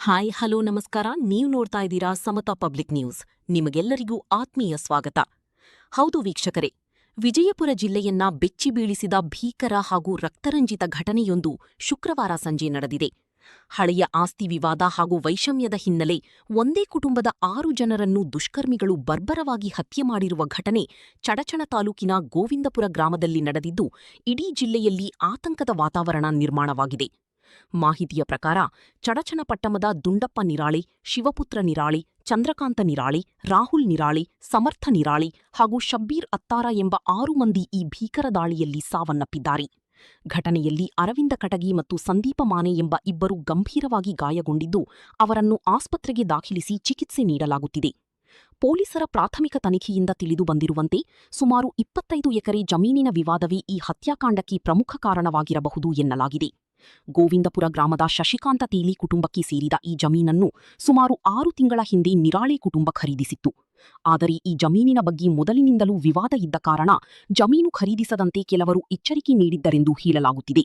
Hi hello ನಮಸ್ಕಾರ. ನೀವು ನೋಡ್ತಾ ಇದ್ದೀರಾ ಸಮತಾ ಪಬ್ಲಿಕ್ ನ್ಯೂಸ್. ನಿಮಗೆಲ್ಲರಿಗೂ ಆತ್ಮೀಯ ಸ್ವಾಗತ. ಹೌದು ವೀಕ್ಷಕರೇ, ವಿಜಯಪುರ ಜಿಲ್ಲೆಯನ್ನ ಬೆಚ್ಚಿ ಬೀಳಿಸಿದ ಭೀಕರ ಹಾಗೂ ರಕ್ತರಂಜಿತ ಘಟನೆಯೊಂದು ಶುಕ್ರವಾರ ಸಂಜೆ ನಡೆದಿದೆ. ಹಳೆಯ ಆಸ್ತಿ ವಿವಾದ ಹಾಗೂ ವೈಷಮ್ಯದ ಹಿನ್ನೆಲೆ ಒಂದೇ ಕುಟುಂಬದ 6 ಜನರನ್ನು ದುಷ್ಕರ್ಮಿಗಳು ಬರ್ಬರವಾಗಿ ಹತ್ಯೆ ಮಾಡಿರುವ ಘಟನೆ ಚಡಚಣ ತಾಲೂಕಿನ ಗೋವಿಂದಪುರ ಗ್ರಾಮದಲ್ಲಿ ನಡೆದಿದ್ದು, ಇಡೀ ಜಿಲ್ಲೆಯಲ್ಲಿ ಆತಂಕದ ವಾತಾವರಣ ನಿರ್ಮಾಣವಾಗಿದೆ. ಮಾಹಿತಿಯ ಪ್ರಕಾರ ಚಡಚಣ ಪಟ್ಟಣದ ದುಂಡಪ್ಪ ನಿರಾಳಿ, ಶಿವಪುತ್ರ ನಿರಾಳಿ, ಚಂದ್ರಕಾಂತ ನಿರಾಳಿ, ರಾಹುಲ್ ನಿರಾಳಿ, ಸಮರ್ಥ ನಿರಾಳಿ ಹಾಗೂ ಶಬ್ಬೀರ್ ಅತ್ತಾರ ಎಂಬ 6 ಮಂದಿ ಈ ಭೀಕರ ದಾಳಿಯಲ್ಲಿ ಸಾವನ್ನಪ್ಪಿದ್ದಾರೆ. ಘಟನೆಯಲ್ಲಿ ಅರವಿಂದ ಕಟಗಿ ಮತ್ತು ಸಂದೀಪ ಮಾನೆ ಎಂಬ ಇಬ್ಬರು ಗಂಭೀರವಾಗಿ ಗಾಯಗೊಂಡಿದ್ದು, ಅವರನ್ನು ಆಸ್ಪತ್ರೆಗೆ ದಾಖಲಿಸಿ ಚಿಕಿತ್ಸೆ ನೀಡಲಾಗುತ್ತಿದೆ. ಪೊಲೀಸರ ಪ್ರಾಥಮಿಕ ತನಿಖೆಯಿಂದ ತಿಳಿದು ಬಂದಿರುವಂತೆ ಸುಮಾರು 25 ಎಕರೆ ಜಮೀನಿನ ವಿವಾದವೇ ಈ ಹತ್ಯಾಕಾಂಡಕ್ಕೆ ಪ್ರಮುಖ ಕಾರಣವಾಗಿರಬಹುದು ಎನ್ನಲಾಗಿದೆ. ಗೋವಿಂದಪುರ ಗ್ರಾಮದ ಶಶಿಕಾಂತ ತೇಲಿ ಕುಟುಂಬಕ್ಕೆ ಸೇರಿದ ಈ ಜಮೀನನ್ನು ಸುಮಾರು 6 ತಿಂಗಳ ಹಿಂದೆ ನಿರಾಳೆ ಕುಟುಂಬ ಖರೀದಿಸಿತ್ತು. ಆದರೆ ಈ ಜಮೀನಿನ ಬಗ್ಗೆ ಮೊದಲಿನಿಂದಲೂ ವಿವಾದ ಇದ್ದ ಕಾರಣ ಜಮೀನು ಖರೀದಿಸದಂತೆ ಕೆಲವರು ಎಚ್ಚರಿಕೆ ನೀಡಿದ್ದರೆಂದು ಹೇಳಲಾಗುತ್ತಿದೆ.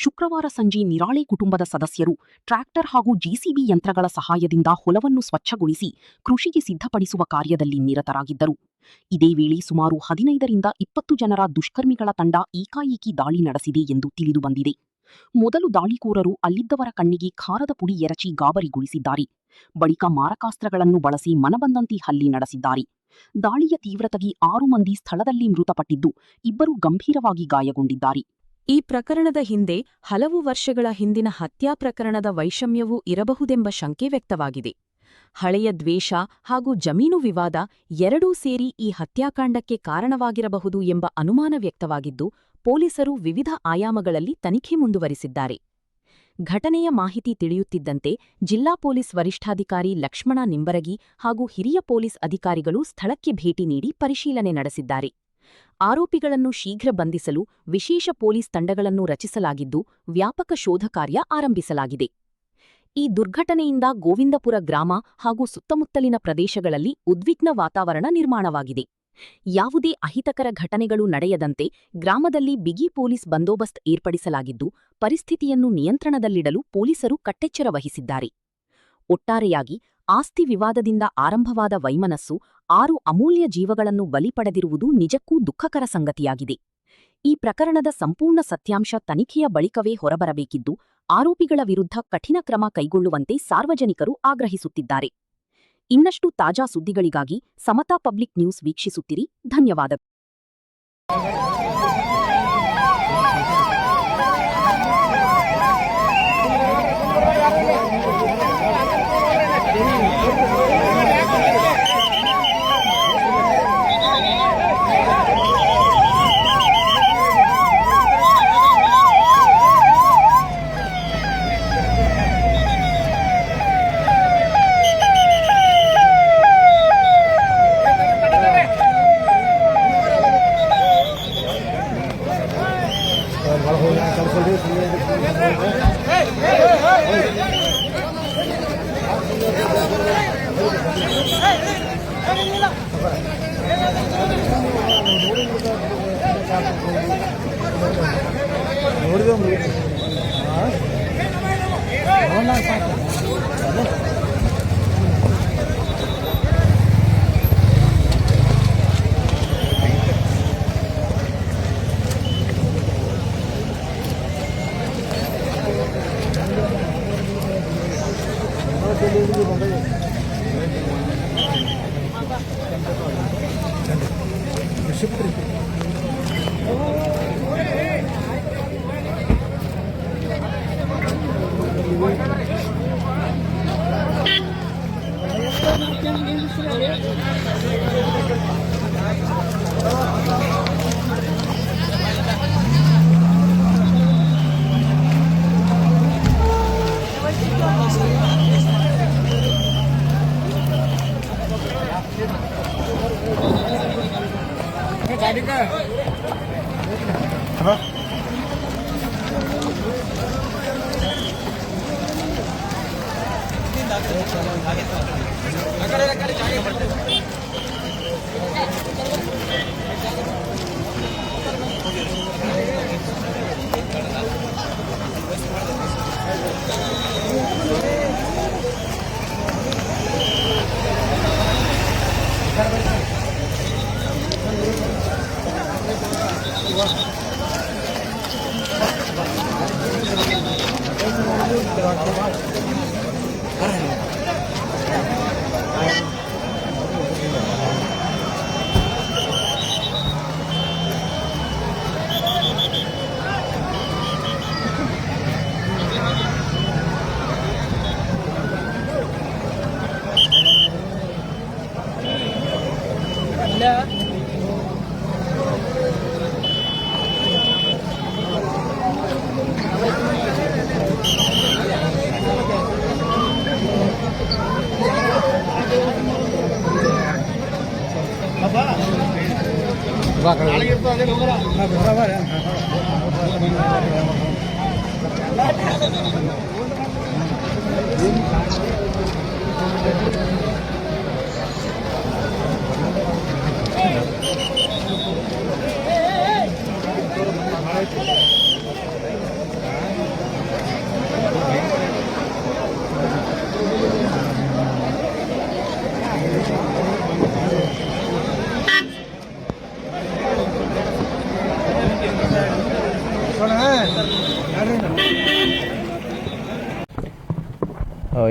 ಶುಕ್ರವಾರ ಸಂಜೆ ನಿರಾಳೆ ಕುಟುಂಬದ ಸದಸ್ಯರು ಟ್ರ್ಯಾಕ್ಟರ್ ಹಾಗೂ ಜೆಸಿಬಿ ಯಂತ್ರಗಳ ಸಹಾಯದಿಂದ ಹೊಲವನ್ನು ಸ್ವಚ್ಛಗೊಳಿಸಿ ಕೃಷಿಗೆ ಸಿದ್ಧಪಡಿಸುವ ಕಾರ್ಯದಲ್ಲಿ ನಿರತರಾಗಿದ್ದರು. ಇದೇ ವೇಳೆ ಸುಮಾರು 15ರಿಂದ 20 ಜನರ ದುಷ್ಕರ್ಮಿಗಳ ತಂಡ ಏಕಾಏಕಿ ದಾಳಿ ನಡೆಸಿದೆ ಎಂದು ತಿಳಿದುಬಂದಿದೆ. ಮೊದಲು ದಾಳಿಕೋರರು ಅಲ್ಲಿದ್ದವರ ಕಣ್ಣಿಗೆ ಖಾರದ ಪುಡಿ ಎರಚಿ ಗಾಬರಿಗೊಳಿಸಿದ್ದಾರೆ. ಬಳಿಕ ಮಾರಕಾಸ್ತ್ರಗಳನ್ನು ಬಳಸಿ ಮನಬಂದಂತೆ ಹಲ್ಲೆ ನಡೆಸಿದ್ದಾರೆ. ದಾಳಿಯ ತೀವ್ರತೆಗೆ 6 ಮಂದಿ ಸ್ಥಳದಲ್ಲಿ ಮೃತಪಟ್ಟಿದ್ದು, 2 ಗಂಭೀರವಾಗಿ ಗಾಯಗೊಂಡಿದ್ದಾರೆ. ಈ ಪ್ರಕರಣದ ಹಿಂದೆ ಹಲವು ವರ್ಷಗಳ ಹಿಂದಿನ ಹತ್ಯಾ ಪ್ರಕರಣದ ವೈಷಮ್ಯವೂ ಇರಬಹುದೆಂಬ ಶಂಕೆ ವ್ಯಕ್ತವಾಗಿದೆ. ಹಳೆಯ ದ್ವೇಷ ಹಾಗೂ ಜಮೀನು ವಿವಾದ ಎರಡೂ ಸೇರಿ ಈ ಹತ್ಯಾಕಾಂಡಕ್ಕೆ ಕಾರಣವಾಗಿರಬಹುದು ಎಂಬ ಅನುಮಾನ ವ್ಯಕ್ತವಾಗಿದ್ದು, ಪೊಲೀಸರು ವಿವಿಧ ಆಯಾಮಗಳಲ್ಲಿ ತನಿಖೆ ಮುಂದುವರಿಸಿದ್ದಾರೆ. ಘಟನೆಯ ಮಾಹಿತಿ ತಿಳಿಯುತ್ತಿದ್ದಂತೆ ಜಿಲ್ಲಾ ಪೊಲೀಸ್ ವರಿಷ್ಠಾಧಿಕಾರಿ ಲಕ್ಷ್ಮಣ ನಿಂಬರಗಿ ಹಾಗೂ ಹಿರಿಯ ಪೊಲೀಸ್ ಅಧಿಕಾರಿಗಳು ಸ್ಥಳಕ್ಕೆ ಭೇಟಿ ನೀಡಿ ಪರಿಶೀಲನೆ ನಡೆಸಿದ್ದಾರೆ. ಆರೋಪಿಗಳನ್ನು ಶೀಘ್ರ ಬಂಧಿಸಲು ವಿಶೇಷ ಪೊಲೀಸ್ ತಂಡಗಳನ್ನು ರಚಿಸಲಾಗಿದ್ದು, ವ್ಯಾಪಕ ಶೋಧ ಕಾರ್ಯ ಆರಂಭಿಸಲಾಗಿದೆ. ಈ ದುರ್ಘಟನೆಯಿಂದ ಗೋವಿಂದಪುರ ಗ್ರಾಮ ಹಾಗೂ ಸುತ್ತಮುತ್ತಲಿನ ಪ್ರದೇಶಗಳಲ್ಲಿ ಉದ್ವಿಗ್ನ ವಾತಾವರಣ ನಿರ್ಮಾಣವಾಗಿದೆ. ಯಾವುದೇ ಅಹಿತಕರ ಘಟನೆಗಳು ನಡೆಯದಂತೆ ಗ್ರಾಮದಲ್ಲಿ ಬಿಗಿ ಪೊಲೀಸ್ ಬಂದೋಬಸ್ತ್ ಏರ್ಪಡಿಸಲಾಗಿದ್ದು, ಪರಿಸ್ಥಿತಿಯನ್ನು ನಿಯಂತ್ರಣದಲ್ಲಿಡಲು ಪೊಲೀಸರು ಕಟ್ಟೆಚ್ಚರ ವಹಿಸಿದ್ದಾರೆ. ಒಟ್ಟಾರೆಯಾಗಿ ಆಸ್ತಿ ವಿವಾದದಿಂದ ಆರಂಭವಾದ ವೈಮನಸ್ಸು 6 ಅಮೂಲ್ಯ ಜೀವಗಳನ್ನು ಬಲಿ ಪಡೆದಿರುವುದು ನಿಜಕ್ಕೂ ದುಃಖಕರ ಸಂಗತಿಯಾಗಿದೆ. ಈ ಪ್ರಕರಣದ ಸಂಪೂರ್ಣ ಸತ್ಯಾಂಶ ತನಿಖೆಯ ಬಳಿಕವೇ ಹೊರಬರಬೇಕಿದ್ದು, ಆರೋಪಿಗಳ ವಿರುದ್ಧ ಕಠಿಣ ಕ್ರಮ ಕೈಗೊಳ್ಳುವಂತೆ ಸಾರ್ವಜನಿಕರು ಆಗ್ರಹಿಸುತ್ತಿದ್ದಾರೆ. ಇನ್ನಷ್ಟು ತಾಜಾ ಸುದ್ದಿಗಳಿಗಾಗಿ ಸಮತಾ ಪಬ್ಲಿಕ್ ನ್ಯೂಸ್ ವೀಕ್ಷಿಸುತ್ತಿರಿ. ಧನ್ಯವಾದ.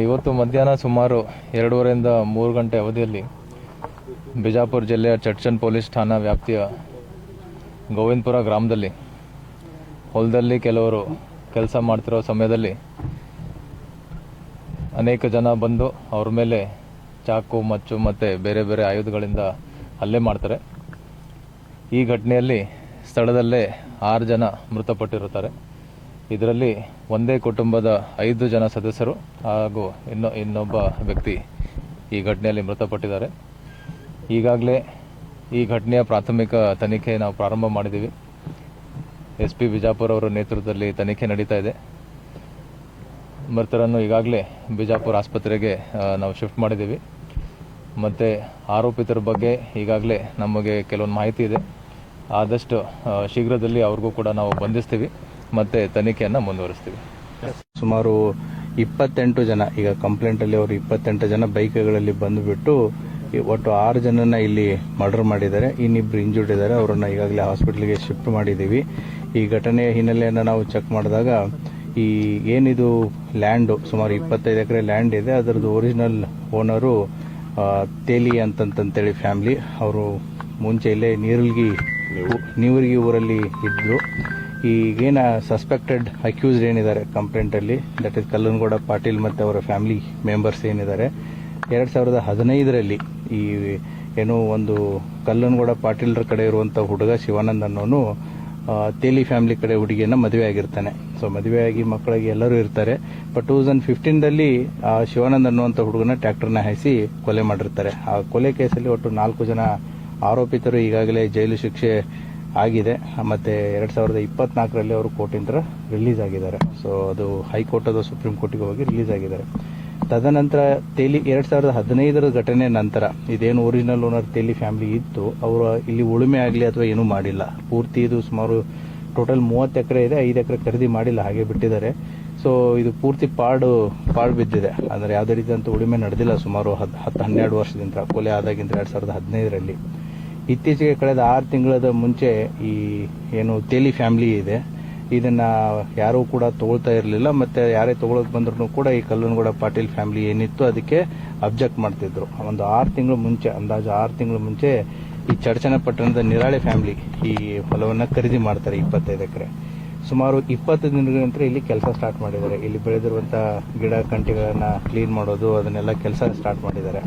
ಇವತ್ತು ಮಧ್ಯಾಹ್ನ ಸುಮಾರು 2:30ರಿಂದ 3 ಗಂಟೆ ಅವಧಿಯಲ್ಲಿ ಬಿಜಾಪುರ ಜಿಲ್ಲೆಯ ಚಟ್ಚನ್ ಪೊಲೀಸ್ ಠಾಣಾ ವ್ಯಾಪ್ತಿಯ ಗೋವಿಂದಪುರ ಗ್ರಾಮದಲ್ಲಿ ಹೊಲದಲ್ಲಿ ಕೆಲವರು ಕೆಲಸ ಮಾಡ್ತಿರೋ ಸಮಯದಲ್ಲಿ ಅನೇಕ ಜನ ಬಂದು ಅವ್ರ ಮೇಲೆ ಚಾಕು ಮಚ್ಚು ಮತ್ತು ಬೇರೆ ಬೇರೆ ಆಯುಧಗಳಿಂದ ಹಲ್ಲೆ ಮಾಡ್ತಾರೆ. ಈ ಘಟನೆಯಲ್ಲಿ ಸ್ಥಳದಲ್ಲೇ 6 ಜನ ಮೃತಪಟ್ಟಿರುತ್ತಾರೆ. ಇದರಲ್ಲಿ ಒಂದೇ ಕುಟುಂಬದ 5 ಜನ ಸದಸ್ಯರು ಹಾಗೂ ಇನ್ನೊಬ್ಬ ವ್ಯಕ್ತಿ ಈ ಘಟನೆಯಲ್ಲಿ ಮೃತಪಟ್ಟಿದ್ದಾರೆ. ಈಗಾಗಲೇ ಈ ಘಟನೆಯ ಪ್ರಾಥಮಿಕ ತನಿಖೆ ನಾವು ಪ್ರಾರಂಭ ಮಾಡಿದ್ದೀವಿ. SP ಬಿಜಾಪುರ ಅವರ ನೇತೃತ್ವದಲ್ಲಿ ತನಿಖೆ ನಡೀತಾ ಇದೆ. ಮೃತರನ್ನು ಈಗಾಗಲೇ ಬಿಜಾಪುರ ಆಸ್ಪತ್ರೆಗೆ ನಾವು ಶಿಫ್ಟ್ ಮಾಡಿದ್ದೀವಿ. ಮತ್ತು ಆರೋಪಿತರ ಬಗ್ಗೆ ಈಗಾಗಲೇ ನಮಗೆ ಕೆಲವೊಂದು ಮಾಹಿತಿ ಇದೆ. ಆದಷ್ಟು ಶೀಘ್ರದಲ್ಲಿ ಅವ್ರಿಗೂ ಕೂಡ ನಾವು ಬಂಧಿಸ್ತೀವಿ ಮತ್ತು ತನಿಖೆಯನ್ನು ಮುಂದುವರಿಸ್ತೀವಿ. ಸುಮಾರು 28 ಜನ ಈಗ ಕಂಪ್ಲೇಂಟಲ್ಲಿ ಅವರು 28 ಜನ ಬೈಕ್ಗಳಲ್ಲಿ ಬಂದುಬಿಟ್ಟು ಒಟ್ಟು 6 ಜನನ ಇಲ್ಲಿ ಮರ್ಡರ್ ಮಾಡಿದ್ದಾರೆ. ಇನ್ನಿಬ್ಬರು ಇಂಜೂರ್ಡ್ ಇದ್ದಾರೆ. ಅವರನ್ನು ಈಗಾಗಲೇ ಹಾಸ್ಪಿಟಲ್ಗೆ ಶಿಫ್ಟ್ ಮಾಡಿದ್ದೀವಿ. ಈ ಘಟನೆಯ ಹಿನ್ನೆಲೆಯನ್ನು ನಾವು ಚೆಕ್ ಮಾಡಿದಾಗ ಈ ಏನಿದು ಲ್ಯಾಂಡು ಸುಮಾರು 25 ಎಕರೆ ಲ್ಯಾಂಡ್ ಇದೆ, ಅದರದ್ದು ಒರಿಜಿನಲ್ ಓನರು ತೇಲಿ ಅಂತಂತೇಳಿ ಫ್ಯಾಮಿಲಿ. ಅವರು ಮುಂಚೆ ಇಲ್ಲೇ ನೀವರ್ಗಿ ಊರಲ್ಲಿ ಇದ್ದರು. ಈಗೇನ ಸಸ್ಪೆಕ್ಟೆಡ್ ಅಕ್ಯೂಸ್ಡ್ ಏನಿದ್ದಾರೆ ಕಂಪ್ಲೇಂಟಲ್ಲಿ, ದಟ್ ಇಸ್ ಕಲ್ಲನಗೌಡ ಪಾಟೀಲ್ ಮತ್ತು ಅವರ ಫ್ಯಾಮಿಲಿ ಮೆಂಬರ್ಸ್ ಏನಿದ್ದಾರೆ, 2015ರಲ್ಲಿ ಈ ಏನೋ ಒಂದು ಕಲ್ಲನಗೌಡ ಪಾಟೀಲ್ರ ಕಡೆ ಇರುವಂಥ ಹುಡುಗ ಶಿವಾನಂದ್ ಅನ್ನೋನು ತೇಲಿ ಫ್ಯಾಮಿಲಿ ಕಡೆ ಹುಡುಗಿಯನ್ನು ಮದುವೆ ಆಗಿರ್ತಾನೆ. ಸೊ ಮದುವೆಯಾಗಿ ಮಕ್ಕಳಿಗೆ ಎಲ್ಲರೂ ಇರ್ತಾರೆ. ಬಟ್ 2015ರಲ್ಲಿ ಆ ಶಿವಾನಂದ್ ಅನ್ನುವಂಥ ಹುಡುಗನ ಟ್ರ್ಯಾಕ್ಟರ್ನ ಹಾಯಿಸಿ ಕೊಲೆ ಮಾಡಿರ್ತಾರೆ. ಆ ಕೊಲೆ ಕೇಸಲ್ಲಿ ಒಟ್ಟು 4 ಜನ ಆರೋಪಿತರು ಈಗಾಗಲೇ ಜೈಲು ಶಿಕ್ಷೆ ಆಗಿದೆ. ಮತ್ತು 2024ರಲ್ಲಿ ಅವರು ಕೋರ್ಟಿಂದ ರಿಲೀಸ್ ಆಗಿದ್ದಾರೆ. ಸೊ ಅದು ಹೈಕೋರ್ಟ್ ಅದು ಸುಪ್ರೀಂ ಕೋರ್ಟಿಗೆ ಹೋಗಿ ರಿಲೀಸ್ ಆಗಿದ್ದಾರೆ. ತದನಂತರ ತೇಲಿ 2015ರ ಘಟನೆ ನಂತರ ಇದೇನು ಒರಿಜಿನಲ್ ಓನರ್ ತೇಲಿ ಫ್ಯಾಮಿಲಿ ಇತ್ತು, ಅವರು ಇಲ್ಲಿ ಉಳುಮೆ ಆಗಲಿ ಅಥವಾ ಏನೂ ಮಾಡಿಲ್ಲ. ಪೂರ್ತಿ ಇದು ಸುಮಾರು ಟೋಟಲ್ 30 ಎಕರೆ ಇದೆ, 5 ಎಕರೆ ಖರೀದಿ ಮಾಡಿಲ್ಲ, ಹಾಗೆ ಬಿಟ್ಟಿದ್ದಾರೆ. ಸೊ ಇದು ಪೂರ್ತಿ ಪಾಡು ಬಿದ್ದಿದೆ. ಅಂದರೆ ಯಾವುದೇ ರೀತಿಯಂತ ಉಳುಮೆ ನಡೆದಿಲ್ಲ ಸುಮಾರು 10-12 ವರ್ಷದಿಂದ. ಕೊಲೆ ಆದಾಗಿಂದ 2015ರಲ್ಲಿ. ಇತ್ತೀಚೆಗೆ ಕಳೆದ 6 ತಿಂಗಳದ ಮುಂಚೆ ಈ ಏನು ತೇಲಿ ಫ್ಯಾಮಿಲಿ ಇದೆ, ಇದನ್ನ ಯಾರೂ ಕೂಡ ತಗೊಳ್ತಾ ಇರಲಿಲ್ಲ. ಮತ್ತೆ ಯಾರೇ ತಗೊಳಕ್ ಬಂದ್ರು ಕೂಡ ಈ ಕಲ್ಲನಗೌಡ ಪಾಟೀಲ್ ಫ್ಯಾಮಿಲಿ ಏನಿತ್ತು ಅದಕ್ಕೆ ಅಬ್ಜೆಕ್ಟ್ ಮಾಡ್ತಿದ್ರು. ಒಂದು 6 ತಿಂಗಳು ಮುಂಚೆ, ಅಂದಾಜು 6 ತಿಂಗಳು ಮುಂಚೆ ಈ ಚಡಚನಪಟ್ಟಣದ ನಿರಾಳೆ ಫ್ಯಾಮಿಲಿ ಈ ಹೊಲವನ್ನ ಖರೀದಿ ಮಾಡ್ತಾರೆ 25 ಎಕರೆ. ಸುಮಾರು 20 ದಿನಗಳ ನಂತರ ಇಲ್ಲಿ ಕೆಲಸ ಸ್ಟಾರ್ಟ್ ಮಾಡಿದ್ದಾರೆ. ಇಲ್ಲಿ ಬೆಳೆದಿರುವಂತಹ ಗಿಡ ಕಂಟಿಗಳನ್ನ ಕ್ಲೀನ್ ಮಾಡೋದು, ಅದನ್ನೆಲ್ಲ ಕೆಲಸ ಸ್ಟಾರ್ಟ್ ಮಾಡಿದ್ದಾರೆ.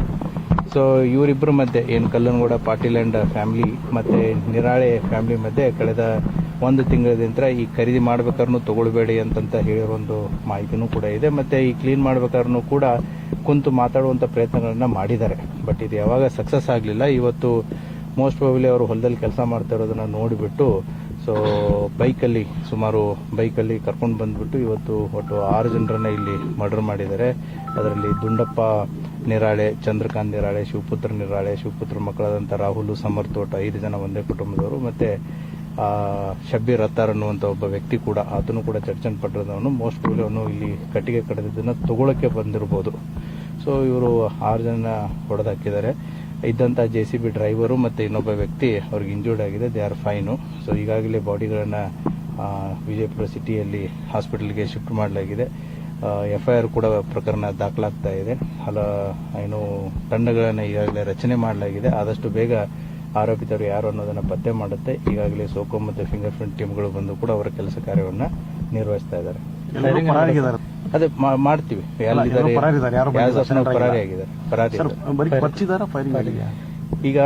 ಸೊ ಇವರಿಬ್ಬರ ಮಧ್ಯೆ ಏನು ಕಲ್ಲನಗೌಡ ಪಾಟೀಲ್ ಅಂಡ್ ಫ್ಯಾಮಿಲಿ ಮತ್ತೆ ನಿರಾಳೆ ಫ್ಯಾಮಿಲಿ ಮಧ್ಯೆ ಕಳೆದ 1 ತಿಂಗಳಿಂದ ಈ ಖರೀದಿ ಮಾಡ್ಬೇಕಾದ್ರೂ ತಗೊಳ್ಬೇಡಿ ಅಂತ ಹೇಳಿರೋ ಒಂದು ಮಾಹಿತಿನೂ ಕೂಡ ಇದೆ. ಮತ್ತೆ ಈ ಕ್ಲೀನ್ ಮಾಡ್ಬೇಕಾದ್ರೂ ಕೂಡ ಕುಂತು ಮಾತಾಡುವಂತ ಪ್ರಯತ್ನಗಳನ್ನ ಮಾಡಿದ್ದಾರೆ. ಬಟ್ ಇದು ಯಾವಾಗ ಸಕ್ಸಸ್ ಆಗಲಿಲ್ಲ. ಇವತ್ತು ಮೋಸ್ಟ್ ಪ್ರಾಬಬ್ಲಿ ಅವರು ಹೊಲದಲ್ಲಿ ಕೆಲಸ ಮಾಡ್ತಾ ಇರೋದನ್ನ ನೋಡಿಬಿಟ್ಟು ಸೊ ಬೈಕಲ್ಲಿ ಕರ್ಕೊಂಡು ಬಂದ್ಬಿಟ್ಟು ಇವತ್ತು ಒಟ್ಟು 6 ಜನರನ್ನ ಇಲ್ಲಿ ಮರ್ಡರ್ ಮಾಡಿದ್ದಾರೆ. ಅದರಲ್ಲಿ ದುಂಡಪ್ಪ ನಿರಾಳೆ, ಚಂದ್ರಕಾಂತ್ ನಿರಾಳೆ, ಶಿವಪುತ್ರ ನಿರಾಳೆ, ಶಿವಪುತ್ರ ಮಕ್ಕಳಾದಂಥ ರಾಹುಲ್ ಸಮರ್ಥೋಟ 5 ಜನ ಒಂದೇ ಕುಟುಂಬದವರು. ಮತ್ತೆ ಶಬ್ಬೀರ್ ಅತ್ತಾರ್ ಅನ್ನುವಂಥ ಒಬ್ಬ ವ್ಯಕ್ತಿ ಕೂಡ, ಆತನು ಕೂಡ ಚಡ್ಚನಪಟ್ಟಣದವನು. ಮೋಸ್ಟ್ ಪ್ರಾಬಬ್ಲಿ ಅವನು ಇಲ್ಲಿ ಕಟ್ಟಿಗೆ ಕಡಿದಿದ್ದನ್ನು ತಗೊಳಕ್ಕೆ ಬಂದಿರಬಹುದು. ಸೊ ಇವರು 6 ಜನ ಹೊಡೆದಾಕಿದ್ದಾರೆ. ಇದ್ದಂಥ JCB ಡ್ರೈವರು ಮತ್ತು ಇನ್ನೊಬ್ಬ ವ್ಯಕ್ತಿ ಅವ್ರಿಗೆ ಇಂಜೂರ್ಡ್ ಆಗಿದೆ. They are fine. ಸೊ ಈಗಾಗಲೇ ಬಾಡಿಗಳನ್ನು ವಿಜಯಪುರ ಸಿಟಿಯಲ್ಲಿ ಹಾಸ್ಪಿಟಲ್ಗೆ ಶಿಫ್ಟ್ ಮಾಡಲಾಗಿದೆ. FIR ಕೂಡ ಪ್ರಕರಣ ದಾಖಲಾಗ್ತಾ ಇದೆ. ಏನು ತಂಡಗಳನ್ನು ಈಗಾಗಲೇ ರಚನೆ ಮಾಡಲಾಗಿದೆ. ಆದಷ್ಟು ಬೇಗ ಆರೋಪಿತರು ಯಾರು ಅನ್ನೋದನ್ನು ಪತ್ತೆ ಮಾಡುತ್ತೆ. ಈಗಾಗಲೇ ಸೋಕೋ ಮತ್ತು ಫಿಂಗರ್ ಪ್ರಿಂಟ್ ಟೀಮ್ಗಳು ಬಂದು ಕೂಡ ಅವರ ಕೆಲಸ ಕಾರ್ಯವನ್ನು ನಿರ್ವಹಿಸ್ತಾ ಇದ್ದಾರೆ. ಅದೇ ಮಾಡ್ತೀವಿ. ಈಗ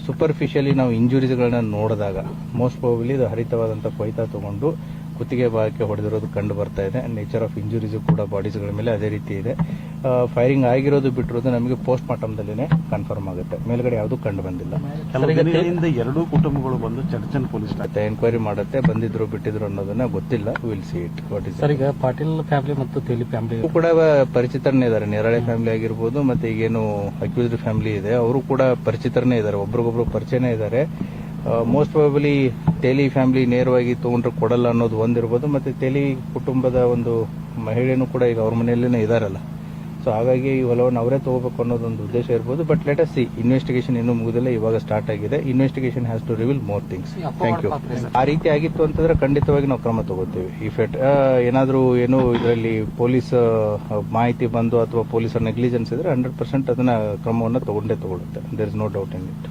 ಸೂಪರ್ಫಿಷಿಯಲಿ ನಾವು ಇಂಜುರೀಸ್ಗಳನ್ನ ನೋಡಿದಾಗ ಮೋಸ್ಟ್ ಪ್ರಾಬಬ್ಲಿ ಇದು ಹರಿತವಾದಂಥ ಕೊಯ್ತಾ ತಗೊಂಡು ಕುತ್ತಿಗೆ ಭಾಗಕ್ಕೆ ಹೊಡೆದಿರೋದು ಕಂಡು ಬರ್ತಾ ಇದೆ. ನೇಚರ್ ಆಫ್ ಇಂಜುರೀಸ್ ಕೂಡ ಬಾಡೀಸ್ಗಳ ಮೇಲೆ ಅದೇ ರೀತಿ ಇದೆ. ಫೈರಿಂಗ್ ಆಗಿರೋದು ಬಿಟ್ಟಿರೋದು ನಮಗೆ ಪೋಸ್ಟ್ ಮಾರ್ಟಮ್ದಲ್ಲಿನೇ ಕನ್ಫರ್ಮ್ ಆಗುತ್ತೆ. ಮೇಲ್ಗಡೆ ಯಾವುದೂ ಕಂಡು ಬಂದಿಲ್ಲ. ಎರಡೂ ಕುಟುಂಬಗಳು ಬಂದು ಚರ್ಚನ್ ಪೊಲೀಸ್ ಎನ್ಕ್ವೈರಿ ಮಾಡುತ್ತೆ. ಬಂದಿದ್ರು ಬಿಟ್ಟಿದ್ರು ಅನ್ನೋದನ್ನ ಗೊತ್ತಿಲ್ಲ. Will see it. What is sir, ಈಗ ಪಾಟೀಲ್ ಫ್ಯಾಮಿಲಿ ಮತ್ತು ತೇಲಿ ಫ್ಯಾಮಿಲಿ ಕೂಡ ಪರಿಚಿತರನ್ನೇ ಇದ್ದಾರೆ. ನೇರಳೆ ಫ್ಯಾಮಿಲಿ ಆಗಿರ್ಬೋದು, ಮತ್ತೆ ಈಗೇನು ಅಕ್ಯೂಸ್ಡ್ ಫ್ಯಾಮಿಲಿ ಇದೆ ಅವರು ಕೂಡ ಪರಿಚಿತರನ್ನೇ ಇದ್ದಾರೆ. ಒಬ್ರಿಗೊಬ್ರು ಪರಿಚಯನೇ ಇದ್ದಾರೆ. ಮೋಸ್ಟ್ ಪ್ರಾಬಬ್ಲಿ ತೇಲಿ ಫ್ಯಾಮಿಲಿ ನೇರವಾಗಿ ತಗೊಂಡ್ರೆ ಕೊಡಲ್ಲ ಅನ್ನೋದು ಒಂದಿರ್ಬೋದು. ಮತ್ತೆ ತೇಲಿ ಕುಟುಂಬದ ಒಂದು ಮಹಿಳೆನೂ ಕೂಡ ಈಗ ಅವ್ರ ಮನೆಯಲ್ಲೇ ಇದಾರಲ್ಲ. ಸೊ ಹಾಗಾಗಿ ಈ ಹೊಲವನ್ನು ಅವರೇ ತಗೋಬೇಕು ಅನ್ನೋದೊಂದು ಉದ್ದೇಶ ಇರ್ಬೋದು. But let us see. Investigation ಇನ್ನೂ ಮುಗಿದಿಲ್ಲ, ಇವಾಗ ಸ್ಟಾರ್ಟ್ ಆಗಿದೆ. Investigation has to reveal more things. Thank you. ಆ ರೀತಿ ಆಗಿತ್ತು ಅಂತಂದ್ರೆ ಖಂಡಿತವಾಗಿ ನಾವು ಕ್ರಮ ತಗೋತೀವಿ. ಇಫ್ ಏನಾದರೂ ಏನು ಇದರಲ್ಲಿ ಪೊಲೀಸ್ ಮಾಹಿತಿ ಬಂದು ಅಥವಾ ಪೊಲೀಸರ ನೆಗ್ಲಿಜೆನ್ಸ್ ಇದ್ರೆ 100% ಅದನ್ನ ಕ್ರಮವನ್ನು ತಗೊಂಡೇ ತಗೊಳುತ್ತೆ. There is no doubt in it.